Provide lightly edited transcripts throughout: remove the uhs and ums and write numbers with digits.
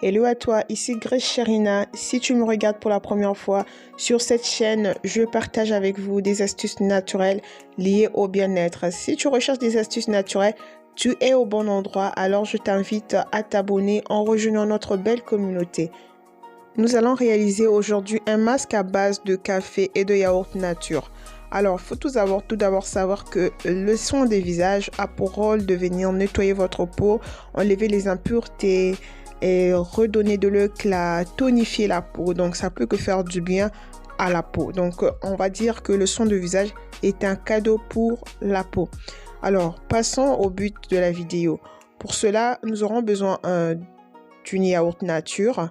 Hello à toi, ici Grace Sharina. Si tu me regardes pour la première fois, sur cette chaîne, je partage avec vous des astuces naturelles liées au bien-être. Si tu recherches des astuces naturelles, tu es au bon endroit, alors je t'invite à t'abonner en rejoignant notre belle communauté. Nous allons réaliser aujourd'hui un masque à base de café et de yaourt nature. Alors, il faut tout d'abord savoir que le soin des visages a pour rôle de venir nettoyer votre peau, enlever les impuretés et redonner de l'éclat, tonifier la peau. Donc, ça peut que faire du bien à la peau. Donc, on va dire que le soin de visage est un cadeau pour la peau. Alors, passons au but de la vidéo. Pour cela, nous aurons besoin d'une yaourt nature,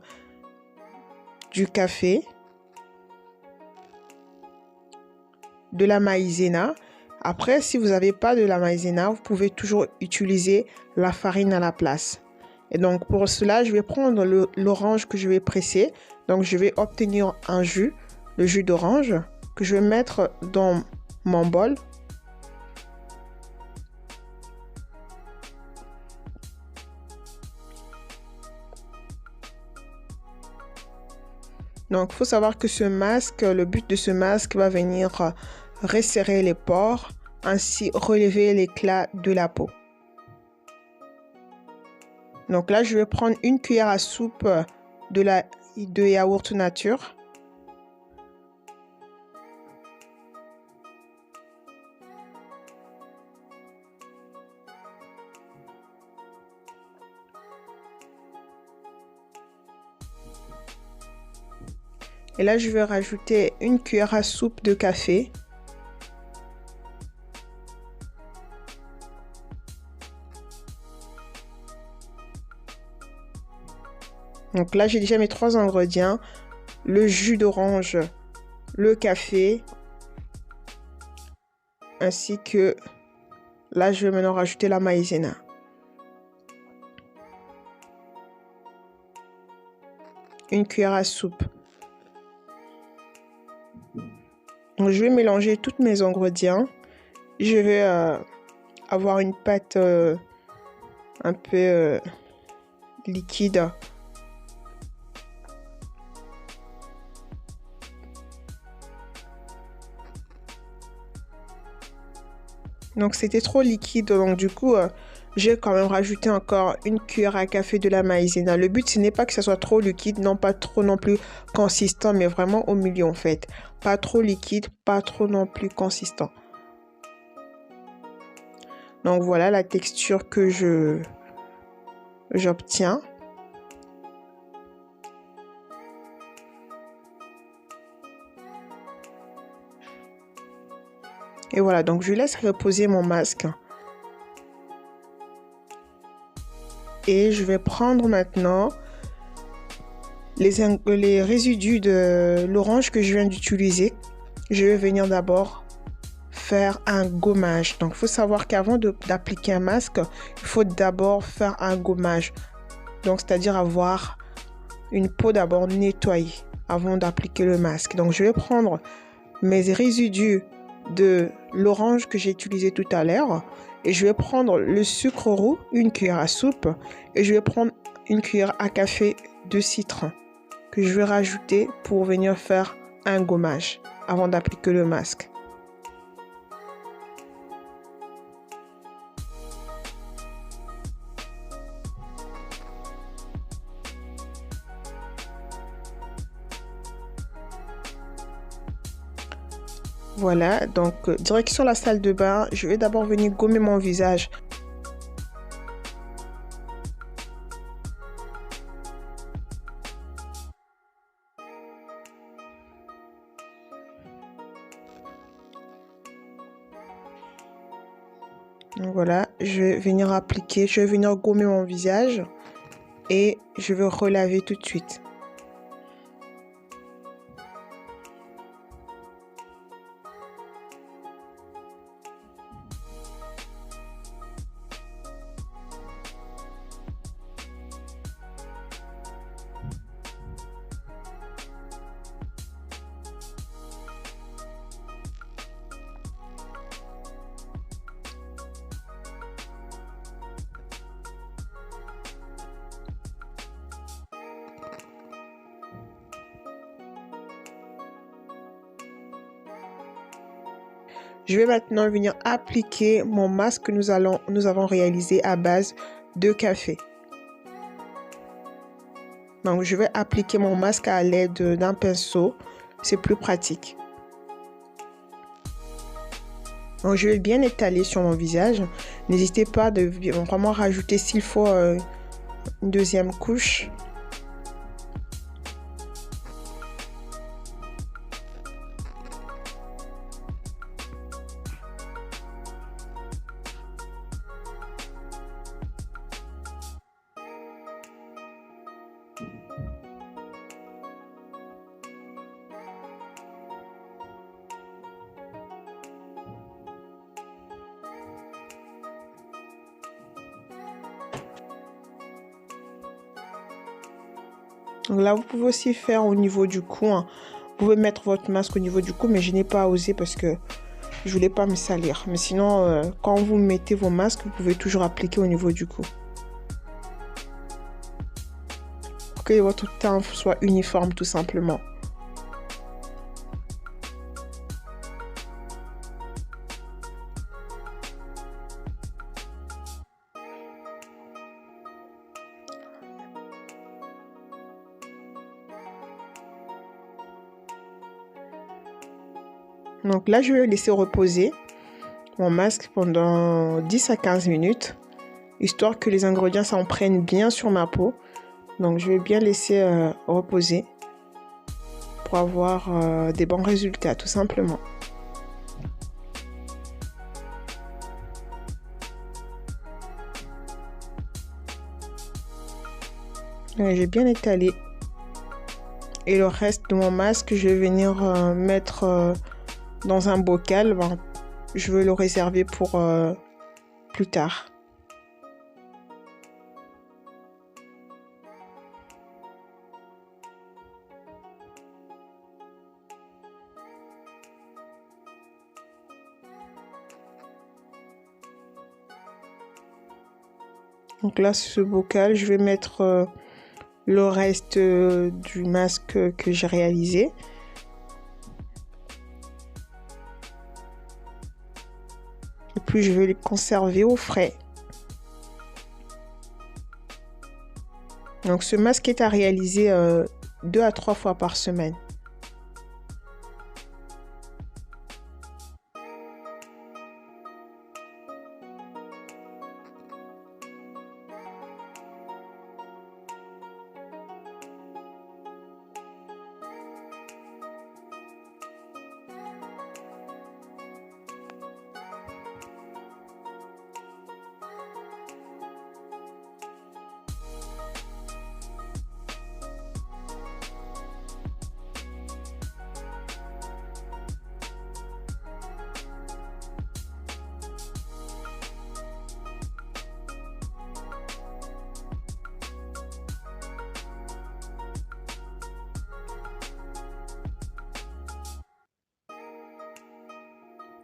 du café, de la maïzena. Après, si vous n'avez pas de la maïzena, vous pouvez toujours utiliser la farine à la place. Et donc, pour cela, je vais prendre l'orange que je vais presser. Donc, je vais obtenir un jus, le jus d'orange, que je vais mettre dans mon bol. Donc, il faut savoir que ce masque, le but de ce masque va venir resserrer les pores, ainsi relever l'éclat de la peau. Donc là, je vais prendre une cuillère à soupe de yaourt nature. Et là, je vais rajouter une cuillère à soupe de café. Donc là, j'ai déjà mes 3 ingrédients. Le jus d'orange, le café, ainsi que là, je vais maintenant rajouter la maïzena. Une cuillère à soupe. Donc, je vais mélanger tous mes ingrédients. Je vais avoir une pâte un peu liquide. Donc c'était trop liquide, donc du coup j'ai quand même rajouté encore une cuillère à café de la maïzena. Le but ce n'est pas que ça soit trop liquide, non pas trop non plus consistant, mais vraiment au milieu en fait. Pas trop liquide, pas trop non plus consistant. Donc voilà la texture que j'obtiens. Et voilà, donc je laisse reposer mon masque. Et je vais prendre maintenant les résidus de l'orange que je viens d'utiliser. Je vais venir d'abord faire un gommage. Donc, il faut savoir qu'avant d'appliquer un masque, il faut d'abord faire un gommage. Donc, c'est-à-dire avoir une peau d'abord nettoyée avant d'appliquer le masque. Donc, je vais prendre mes résidus de l'orange que j'ai utilisé tout à l'heure et je vais prendre le sucre roux, une cuillère à soupe, et je vais prendre une cuillère à café de citron que je vais rajouter pour venir faire un gommage avant d'appliquer le masque. Voilà, donc direction la salle de bain, je vais d'abord venir gommer mon visage. Donc voilà, je vais venir appliquer, je vais venir gommer mon visage et je vais relaver tout de suite. Je vais maintenant venir appliquer mon masque que nous avons réalisé à base de café. Donc, je vais appliquer mon masque à l'aide d'un pinceau. C'est plus pratique. Donc, je vais bien étaler sur mon visage. N'hésitez pas de vraiment rajouter s'il faut une deuxième couche. Donc là, vous pouvez aussi faire au niveau du cou. Vous pouvez mettre votre masque au niveau du cou, mais je n'ai pas osé parce que je voulais pas me salir. Mais sinon, quand vous mettez vos masques, vous pouvez toujours appliquer au niveau du cou. Pour que votre teint soit uniforme, tout simplement. Donc là, je vais laisser reposer mon masque pendant 10 à 15 minutes, histoire que les ingrédients s'en prennent bien sur ma peau. Donc je vais bien laisser reposer pour avoir des bons résultats, tout simplement. J'ai bien étalé. Et le reste de mon masque, je vais venir mettre dans un bocal. Bon, je vais le réserver pour plus tard. Donc là, ce bocal, je vais mettre le reste du masque que j'ai réalisé. Et puis, je vais les conserver au frais. Donc, ce masque est à réaliser 2 à 3 fois par semaine.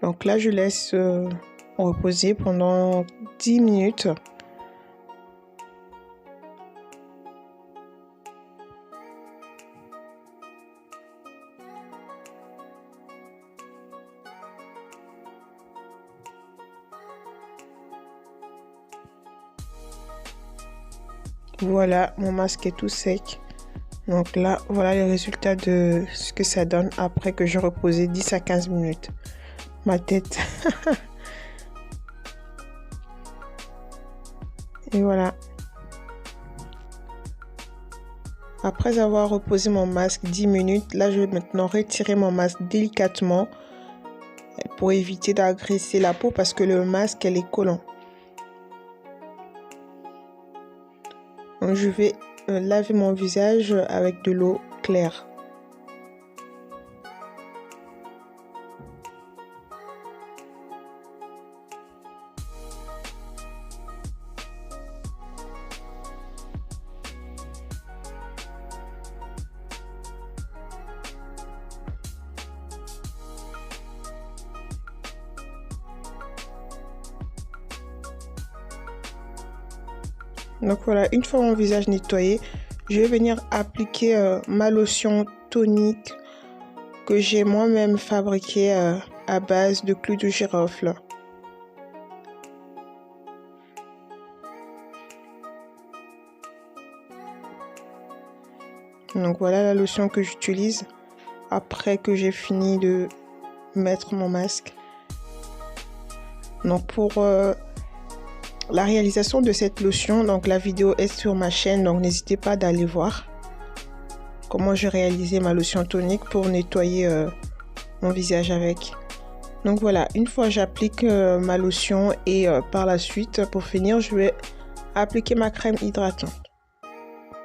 Donc là, je laisse reposer pendant 10 minutes. Voilà, mon masque est tout sec. Donc là, voilà les résultats de ce que ça donne après que j'ai reposé 10 à 15 minutes. Ma tête. Et voilà. Après avoir reposé mon masque 10 minutes, là je vais maintenant retirer mon masque délicatement pour éviter d'agresser la peau parce que le masque elle est collant. Donc je vais laver mon visage avec de l'eau claire. Donc voilà, une fois mon visage nettoyé, je vais venir appliquer ma lotion tonique que j'ai moi-même fabriquée à base de clous de girofle. Donc voilà la lotion que j'utilise après que j'ai fini de mettre mon masque. Donc pour la réalisation de cette lotion, donc la vidéo est sur ma chaîne, donc n'hésitez pas d'aller voir comment j'ai réalisé ma lotion tonique pour nettoyer mon visage avec. Donc voilà, une fois j'applique ma lotion et par la suite, pour finir, je vais appliquer ma crème hydratante.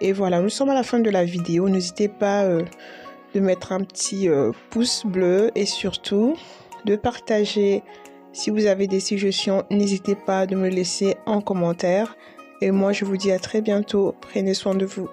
Et voilà, nous sommes à la fin de la vidéo. N'hésitez pas de mettre un petit pouce bleu et surtout de partager. Si vous avez des suggestions, n'hésitez pas de me laisser en commentaire. Et moi, je vous dis à très bientôt. Prenez soin de vous.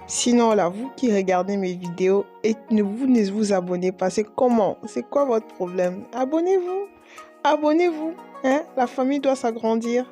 Sinon là, vous qui regardez mes vidéos et ne vous abonnez pas, c'est comment? C'est quoi votre problème? Abonnez-vous, abonnez-vous, hein? La famille doit s'agrandir.